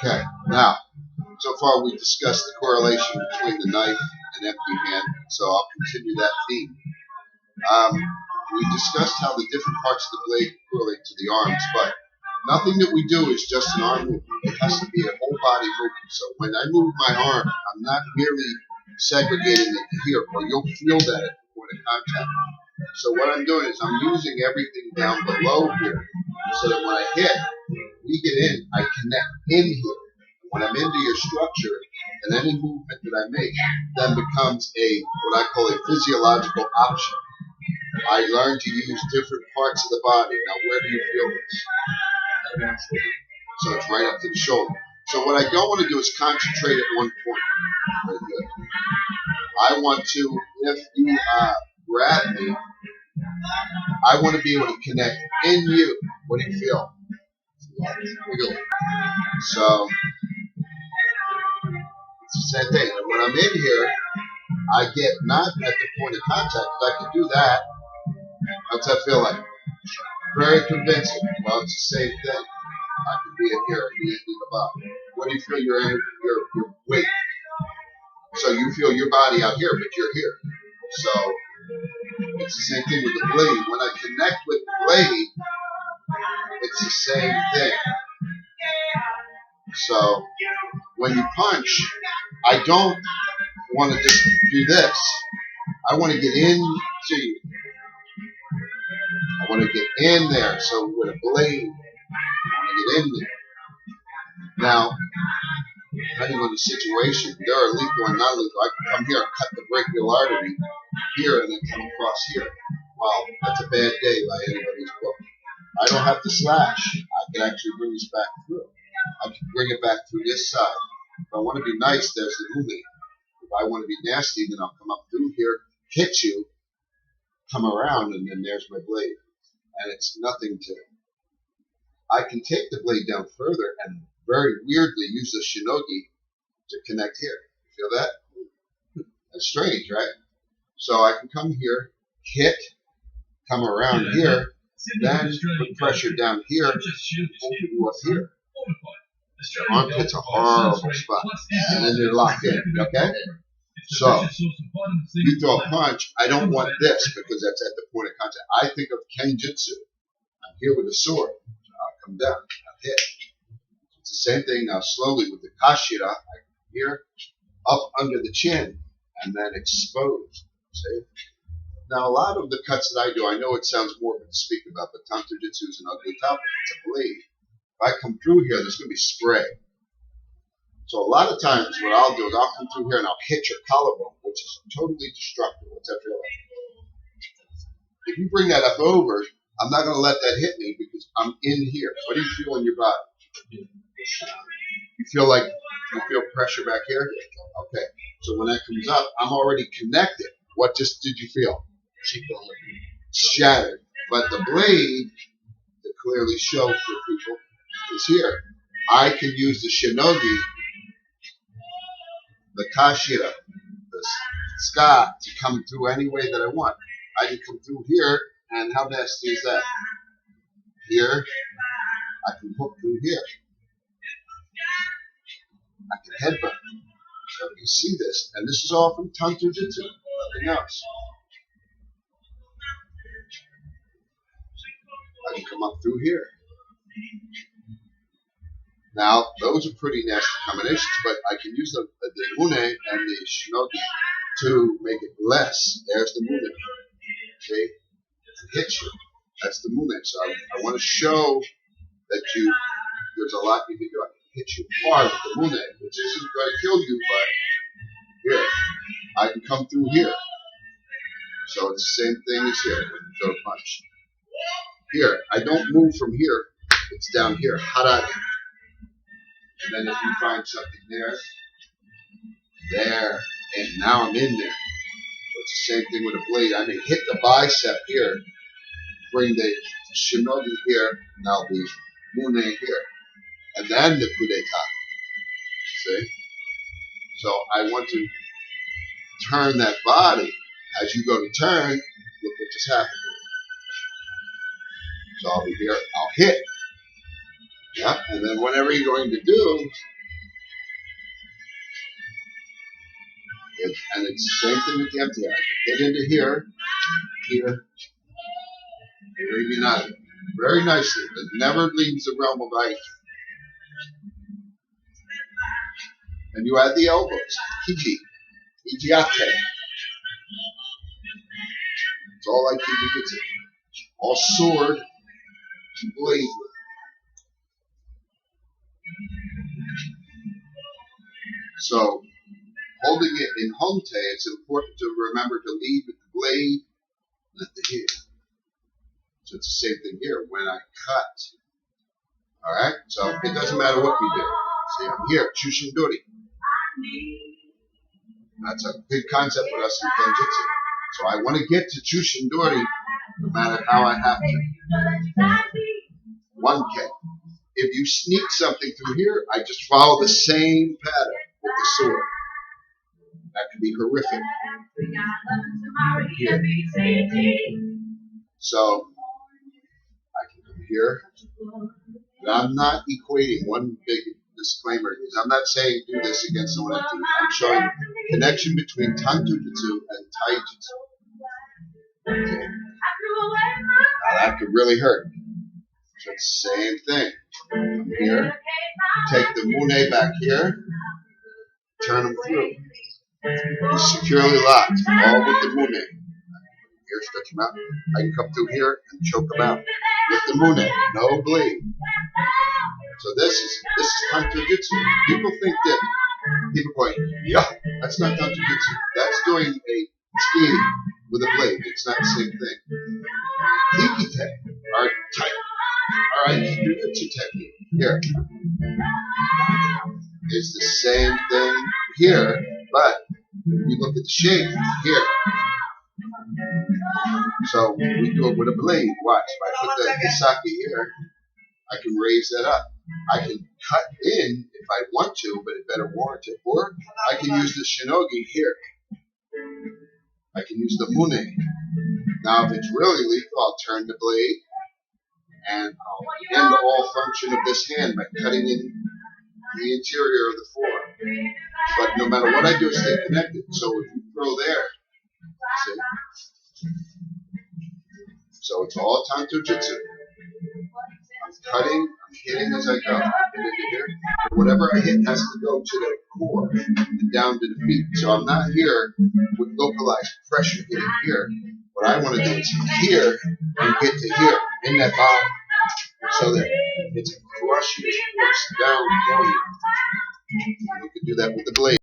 Okay, now, so far we discussed the correlation between the knife and empty hand, so I'll continue that theme. We discussed how the different parts of the blade correlate to the arms, but nothing that we do is just an arm movement. It has to be a whole body movement. So when I move my arm, I'm not merely segregating it here, or you'll feel that at the point of contact. So what I'm doing is I'm using everything down below here, so that when I hit, we get in, I connect in here. When I'm into your structure, and any movement that I make then becomes what I call a physiological option. I learned to use different parts of the body. Now, where do you feel this? So it's right up to the shoulder. So what I don't want to do is concentrate at one point. Very good. I want to, if you grab me, I want to be able to connect in you. What do you feel? So it's the same thing. And when I'm in here, I get not at the point of contact, because I can do that. What's that feel like? Very convincing. Well, it's the same thing. I can be in here and be in the bottom. What do you feel your weight? So you feel your body out here, but you're here. So it's the same thing with the blade. When I connect with the blade, it's the same thing. So when you punch, I don't want to just do this. I want to get into you. I want to get in there. So with a blade, I want to get in there. Now, depending on the situation, there are lethal and non-lethal. I can come here and cut the brachial artery here and then come across here. Well, that's a bad day by anybody's book. I don't have to slash. I can actually bring this back through. I can bring it back through this side. If I want to be nice, there's the movement. If I want to be nasty, then I'll come up through here, hit you, come around, and then there's my blade. And it's nothing to it. I can take the blade down further and very weirdly use the shinogi to connect here. You feel that? That's strange, right? So I can come here, hit, come around here, then put pressure down here, open you up here. Armpit's a horrible spot. And then you're locked in, okay? So, you throw a punch, I don't want this because that's at the point of contact. I think of kenjutsu. I'm here with a sword. I'll come down, I'll hit. It's the same thing now slowly with the kashira. I come here, up under the chin, and then expose. See? Now, a lot of the cuts that I do, I know it sounds morbid to speak about, but tanto jutsu is an ugly topic. It's a blade. If I come through here, there's going to be spray. So a lot of times what I'll do is I'll come through here and I'll hit your collarbone, which is totally destructive. What's that feel like? If you bring that up over, I'm not going to let that hit me because I'm in here. What do you feel in your body? You feel pressure back here? Okay. So when that comes up, I'm already connected. What just did you feel? Shattered. But the blade, to clearly show for people, is here. I can use the shinogi, the kashira, the ska to come through any way that I want. I can come through here, and how nasty is that? Here, I can hook through here. I can headbutt. So you see this, and this is all from tanto jutsu, nothing else. I can come up through here. Now, those are pretty nasty combinations, but I can use the mune and the shinogi to make it less. There's the mune. Okay? To hit you. That's the mune. So I want to show that there's a lot you can do. I can hit you hard with the mune, which isn't going to kill you, but here. I can come through here. So it's the same thing as here when you throw a punch. Here, I don't move from here. It's down here. Harage. And then if you find something there, and now I'm in there. So it's the same thing with a blade. I may hit the bicep here, bring the shinogi here, now the mune here, and then the kudeta. See? So I want to turn that body. As you go to turn, look what just happened. So I'll be here, I'll hit. Yeah, and then whatever you're going to do, and it's the same thing with the empty eye. Get into here, here, maybe not. Very nicely, but never leaves the realm of Aiki. And you add the elbows, Hiji, Hijiate. It's all Aiki-jūjutsu. All sword and blade. So, holding it in Honte, it's important to remember to lead with the blade, not the heel. So it's the same thing here. When I cut, all right. So it doesn't matter what we do. See, I'm here, Chushindori. That's a big concept with us in Kenjutsu. So I want to get to Chushindori, no matter how I have to. 1K. If you sneak something through here, I just follow the same pattern with the sword. That could be horrific. Here. So I can come here. But I'm not equating. One big disclaimer is I'm not saying do this against someone else. I'm showing connection between tanto jutsu and taijutsu. Okay. Now that could really hurt. So it's the same thing. Come here, take the mune back here, turn them through. He's securely locked, all with the mune. Here, stretch them out. I can come through here and choke them out with the mune, no bleed. So this is tanto jutsu. People think that people going, yeah, that's not tanto jutsu. That's doing a ski with a blade. It's not the same thing. Hikite are tight. All right, Aiki-jūjutsu technique here. It's the same thing here, but if you look at the shape here. So we do it with a blade. Watch. If I put the hisaki here, I can raise that up. I can cut in if I want to, but it better warrant it. Or I can use the shinogi here. I can use the mune. Now, if it's really lethal, I'll turn the blade. And I'll end all function of this hand by cutting in the interior of the forearm. But no matter what I do, stay connected. So if you throw there, see? So it's all tanto jutsu. I'm cutting, I'm hitting as I go. I hit into here. But whatever I hit has to go to the core and down to the feet. So I'm not here with localized pressure hitting here. What I want to do is here and get to here in that bottom. So that it's a crushing force down. You can do that with the blade.